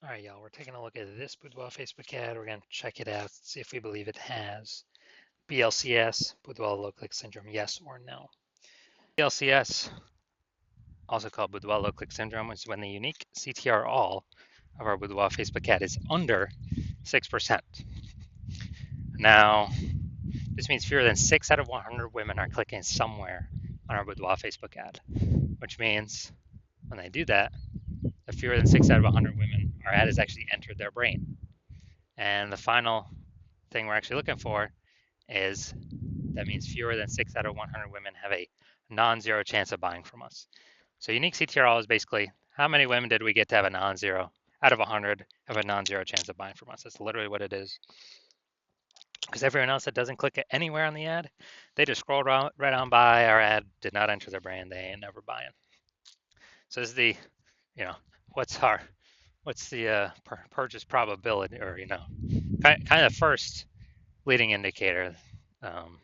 All right, y'all, we're taking a look at this Boudoir Facebook ad. We're going to check it out, see if we believe it has BLCS, Boudoir low click syndrome, yes or no. BLCS, also called Boudoir low click syndrome, is when the unique CTR all of our Boudoir Facebook ad is under 6%. Now, this means fewer than 6 out of 100 women are clicking somewhere on our Boudoir Facebook ad, which means when they do that, if fewer than 6 out of 100 women, our ad has actually entered their brain. And the final thing we're actually looking for is that means fewer than 6 out of 100 women have a non-zero chance of buying from us. So unique CTRL is basically how many women did we get to have a non-zero out of 100 have a non-zero chance of buying from us. That's literally what it is. Because everyone else that doesn't click anywhere on the ad, they just scroll right on by. Our ad did not enter their brain. They ain't never buying. So this is the, you know, what's the purchase probability, or kind of first leading indicator um,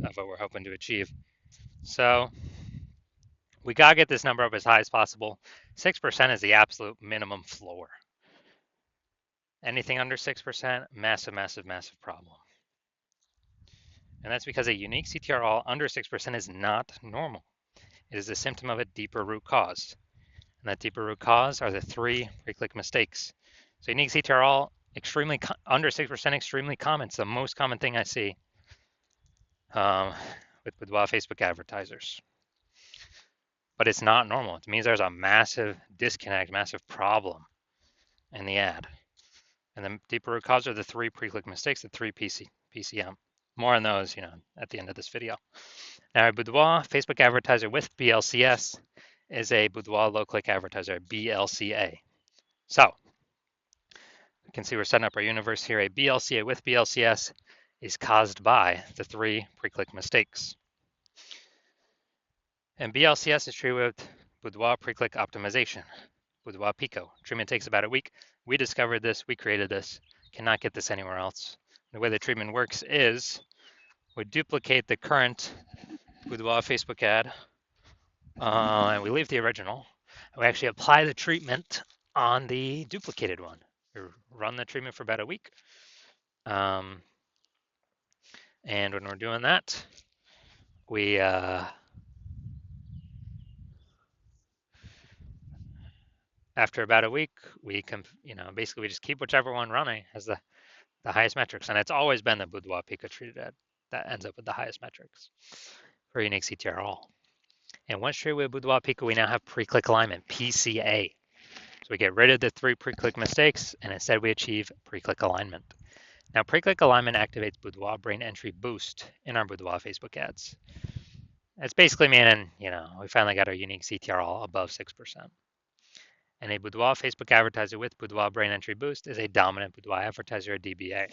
of what we're hoping to achieve. So we gotta get this number up as high as possible. 6% is the absolute minimum floor. Anything under 6%, massive, massive, massive problem. And that's because a unique CTRL under 6% is not normal. It is a symptom of a deeper root cause. And that deeper root cause are the 3 pre-click mistakes. So unique CTRL extremely under 6%, extremely common. It's the most common thing I see with Boudoir Facebook advertisers. But it's not normal. It means there's a massive disconnect, massive problem in the ad. And the deeper root cause are the 3 pre-click mistakes, the 3 PCM. More on those, at the end of this video. Now, a Boudoir Facebook advertiser with BLCS is a Boudoir low-click advertiser, BLCA. So, you can see we're setting up our universe here. A BLCA with BLCS is caused by the 3 pre-click mistakes. And BLCS is treated with Boudoir pre-click optimization, Boudoir Pico. Treatment takes about a week. We discovered this, we created this, cannot get this anywhere else. The way the treatment works is we duplicate the current Boudoir Facebook ad, and we leave the original. And we actually apply the treatment on the duplicated one. We run the treatment for about a week. And when we're doing that, we after about a week, we basically we just keep whichever one running as the highest metrics, and it's always been the Boudoir Pico treated ad that ends up with the highest metrics for unique CTR all. And once treated with Boudoir Pico, we now have pre-click alignment, PCA. So we get rid of the 3 pre-click mistakes, and instead we achieve pre-click alignment. Now, pre-click alignment activates Boudoir brain entry boost in our Boudoir Facebook ads. It's basically meaning, we finally got our unique CTR all above 6%. And a Boudoir Facebook advertiser with Boudoir brain entry boost is a dominant Boudoir advertiser, a DBA.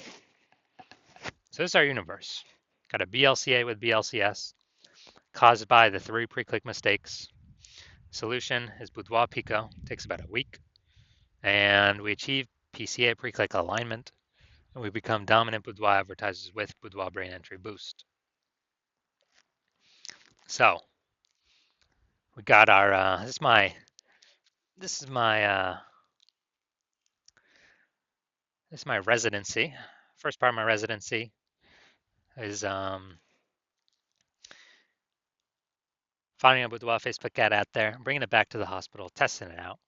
So this is our universe. Got a BLCA with BLCS, caused by the 3 pre-click mistakes. Solution is Boudoir Pico, takes about a week. And we achieve PCA pre-click alignment, and we become dominant Boudoir advertisers with Boudoir brain entry boost. So we got our, this is my residency. First part of my residency is finding a Boudoir Facebook ad out there, bringing it back to the hospital, testing it out.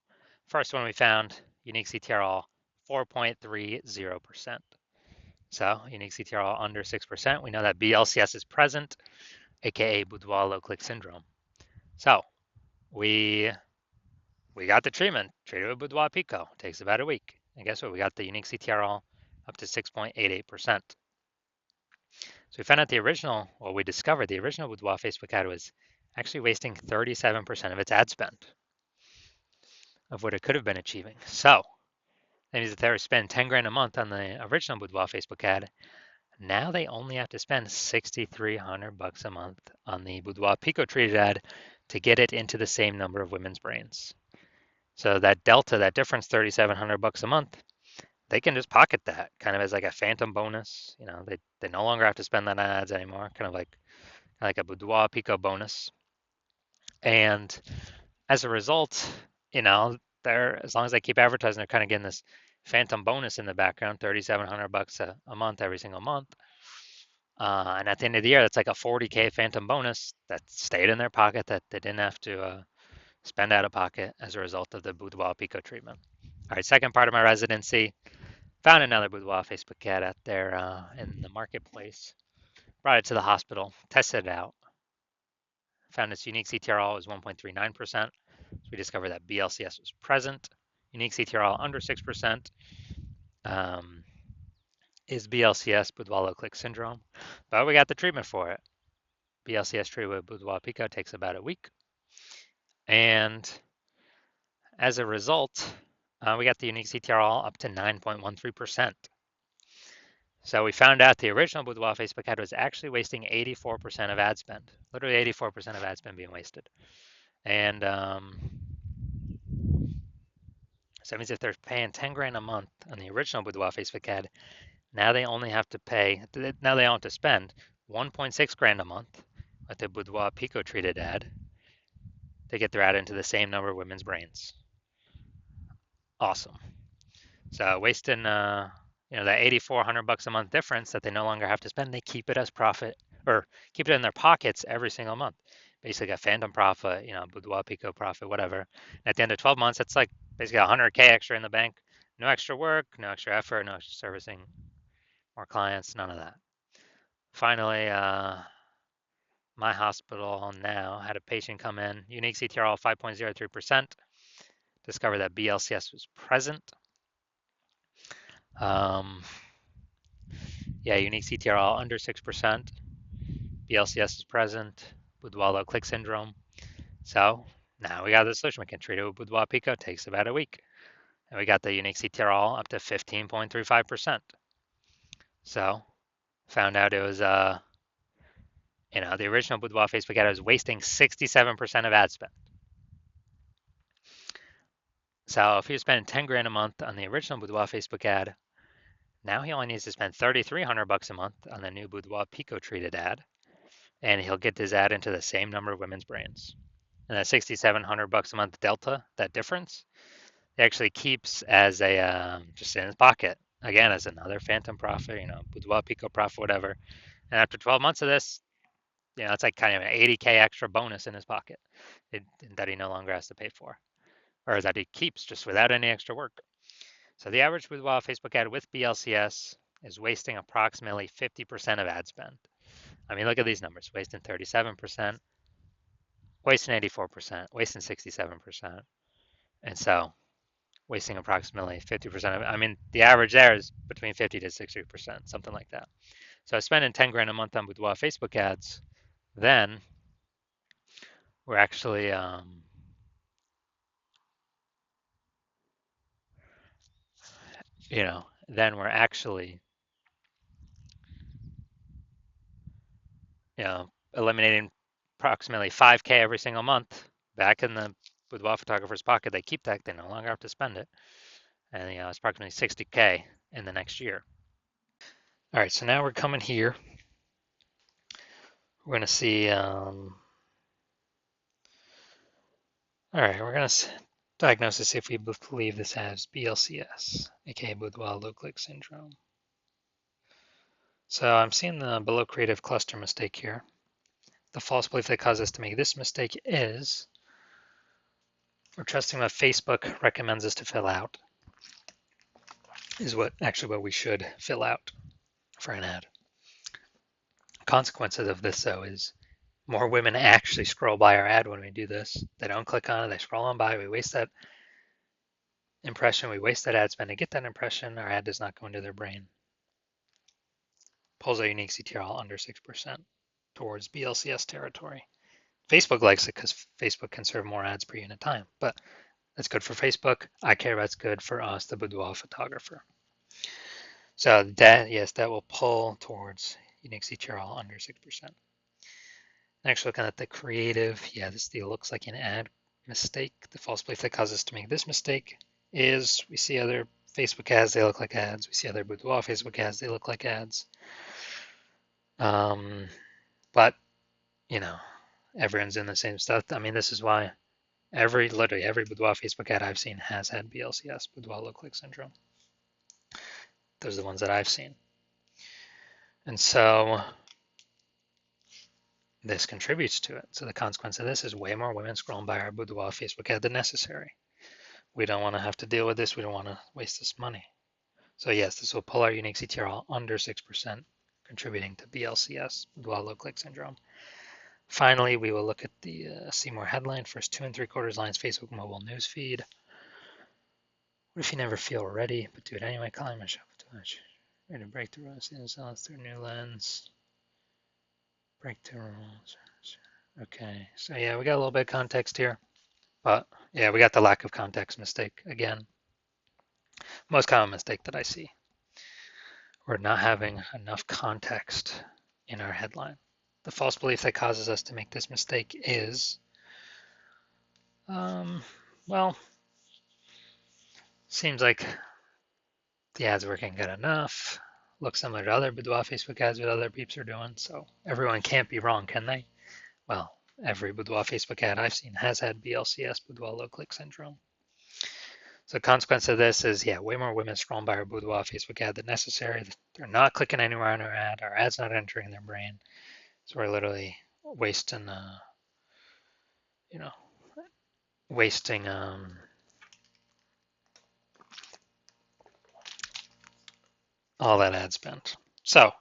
First one we found, unique CTR all 4.30%. So unique CTR all under 6%. We know that BLCS is present, aka Boudoir low click syndrome. So we got the treatment, treated with Boudoir Pico. Takes about a week. And guess what? We got the unique CTR all up to 6.88%. So we found out we discovered the original Boudoir Facebook ad was actually wasting 37% of its ad spend of what it could have been achieving. So that means that they were spending 10 grand a month on the original Boudoir Facebook ad. Now they only have to spend $6,300 a month on the Boudoir Pico treated ad to get it into the same number of women's brains. So that delta, that difference, $3,700 a month, they can just pocket that kind of as like a phantom bonus. They no longer have to spend that on ads anymore, kind of like a Boudoir Pico bonus. And as a result, they're, as long as they keep advertising, they're kind of getting this phantom bonus in the background, $3,700 a month every single month. And at the end of the year, that's like a 40K phantom bonus that stayed in their pocket that they didn't have to spend out of pocket as a result of the Boudoir Pico treatment. All right, second part of my residency, found another Boudoir Facebook ad out there in the marketplace, brought it to the hospital, tested it out, found its unique CTRL was 1.39%. So we discovered that BLCS was present. Unique CTRL under 6% is BLCS, Boudoir low click syndrome, but we got the treatment for it. BLCS treatment with Boudoir Pico takes about a week. And as a result, we got the unique CTRL up to 9.13%. So we found out the original Boudoir Facebook ad was actually wasting 84% of ad spend, literally 84% of ad spend being wasted. And so that means if they're paying 10 grand a month on the original Boudoir Facebook ad, now they only have to pay, now they don't have to spend 1.6 grand a month with the Boudoir Pico treated ad to get their ad into the same number of women's brains. Awesome. So wasting, that $8,400 a month difference that they no longer have to spend, they keep it as profit or keep it in their pockets every single month. Basically a phantom profit, Boudoir Pico profit, whatever. And at the end of 12 months, it's like basically 100K extra in the bank. No extra work, no extra effort, no extra servicing more clients, none of that. Finally, my hospital now had a patient come in, unique CTRL 5.03%, discovered that BLCS was present. Unique CTRL under 6%, BLCS is present, Boudoir low click syndrome. So now we got the solution. We can treat it with Boudoir Pico. It takes about a week. And we got the unique CTRL up to 15.35%. So found out it was, the original Boudoir Facebook ad was wasting 67% of ad spend. So if he was spending 10 grand a month on the original Boudoir Facebook ad, now he only needs to spend $3,300 a month on the new Boudoir Pico treated ad, and he'll get his ad into the same number of women's brains. And that $6,700 a month delta, that difference, he actually keeps as a just in his pocket. Again, as another phantom profit, Boudoir Pico profit, whatever. And after 12 months of this, it's like kind of an 80K extra bonus in his pocket that he no longer has to pay for, or that he keeps just without any extra work. So the average Boudoir Facebook ad with BLCS is wasting approximately 50% of ad spend. I mean, look at these numbers, wasting 37%, wasting 84%, wasting 67%. And so wasting approximately 50% of it. I mean, the average there is between 50 to 60%, something like that. So spending 10 grand a month on Boudoir Facebook ads, then we're actually, then we're actually, eliminating approximately 5K every single month back in the Boudoir photographer's pocket. They keep that, they no longer have to spend it. And it's approximately 60K in the next year. All right, so now we're coming here. We're going to see, all right, we're going to diagnose this if we believe this has BLCS, aka Boudoir low click syndrome. So I'm seeing the below creative cluster mistake here. The false belief that caused us to make this mistake is we're trusting what Facebook recommends us to fill out is what we should fill out for an ad. Consequences of this, though, is more women actually scroll by our ad when we do this. They don't click on it, they scroll on by, we waste that impression, we waste that ad spend to get that impression, our ad does not go into their brain. Pulls our unique CTRL under 6% towards BLCS territory. Facebook likes it because Facebook can serve more ads per unit time, but that's good for Facebook. I care about it's good for us, the Boudoir photographer. So that will pull towards unique CTRL under 6%. Next, looking at the creative, this deal looks like an ad mistake. The false belief that causes us to make this mistake is we see other Facebook ads, they look like ads. We see other Boudoir Facebook ads, they look like ads. But, everyone's in the same stuff. I mean, this is why Literally every Boudoir Facebook ad I've seen has had BLCS, Boudoir low click syndrome. Those are the ones that I've seen. And so this contributes to it. So the consequence of this is way more women scrolling by our Boudoir Facebook ad than necessary. We don't want to have to deal with this. We don't want to waste this money. So yes, this will pull our unique CTRL under 6%, contributing to BLCS, Boudoir low click syndrome. Finally, we will look at the see more headline, first 2 3/4 lines, Facebook mobile news feed. What if you never feel ready, but do it anyway? Calling my shop too much. Ready to break the rules, sell through new lens. Break the rules. Okay, so yeah, we got a little bit of context here, but yeah, we got the lack of context mistake again. Most common mistake that I see. We're not having enough context in our headline. The false belief that causes us to make this mistake is, well, seems like the ads working good enough. Looks similar to other Boudoir Facebook ads what other peeps are doing, so everyone can't be wrong, can they? Well, every Boudoir Facebook ad I've seen has had BLCS, Boudoir low click syndrome. So the consequence of this is, yeah, way more women scrolling by our Boudoir Facebook ad than necessary. They're not clicking anywhere on our ad. Our ad's not entering their brain. So we're literally wasting, wasting all that ad spend. So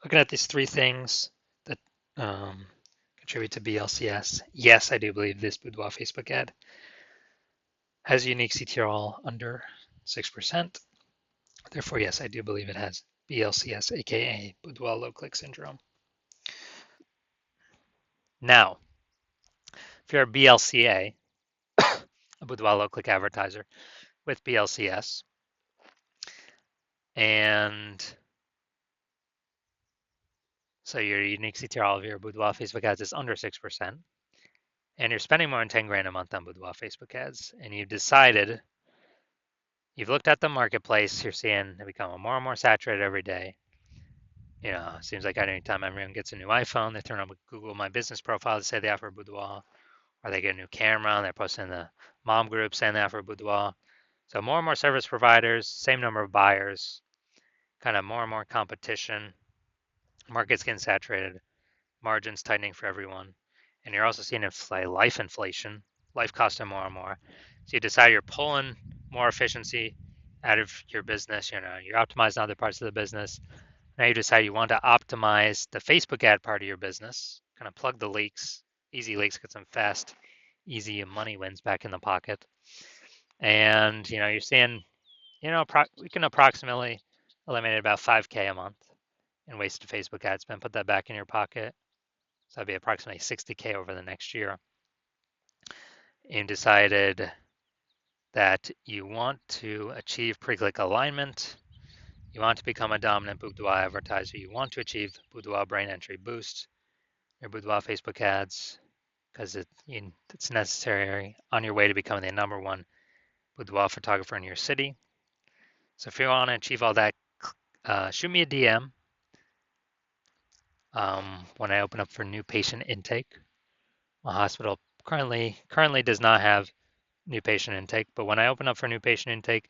looking at these three things that contribute to BLCS, yes, I do believe this Boudoir Facebook ad has a unique CTRL under 6%. Therefore, yes, I do believe it has BLCS, aka Boudoir low click syndrome. Now, if you're a BLCA, a Boudoir low click advertiser with BLCS, and so your unique CTRL of your Boudoir Facebook ads is under 6%, and you're spending more than 10 grand a month on Boudoir Facebook ads, and you've looked at the marketplace, you're seeing it become more and more saturated every day. You know, it seems like anytime everyone gets a new iPhone, they turn on Google My Business profile to say they offer Boudoir, or they get a new camera and they're posting in the mom group saying they offer Boudoir. So more and more service providers, same number of buyers, kind of more and more competition, market's getting saturated, margins tightening for everyone. And you're also seeing life inflation, life costing more and more. So you decide you're pulling more efficiency out of your business, you're optimizing other parts of the business. Now you decide you want to optimize the Facebook ad part of your business, kind of plug the leaks, easy leaks, get some fast, easy money wins back in the pocket. And, you're seeing, we can approximately eliminate about 5K a month in wasted Facebook ad spend, put that back in your pocket. So that'd be approximately 60K over the next year. And decided that you want to achieve pre-click alignment. You want to become a dominant Boudoir advertiser. You want to achieve Boudoir brain entry boost, your Boudoir Facebook ads, because it's necessary on your way to becoming the #1 Boudoir photographer in your city. So if you want to achieve all that, shoot me a DM when I open up for new patient intake. My hospital currently does not have new patient intake, but when I open up for new patient intake,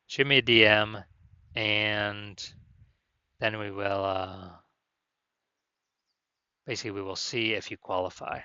shoot me a DM, and then we will basically we will see if you qualify.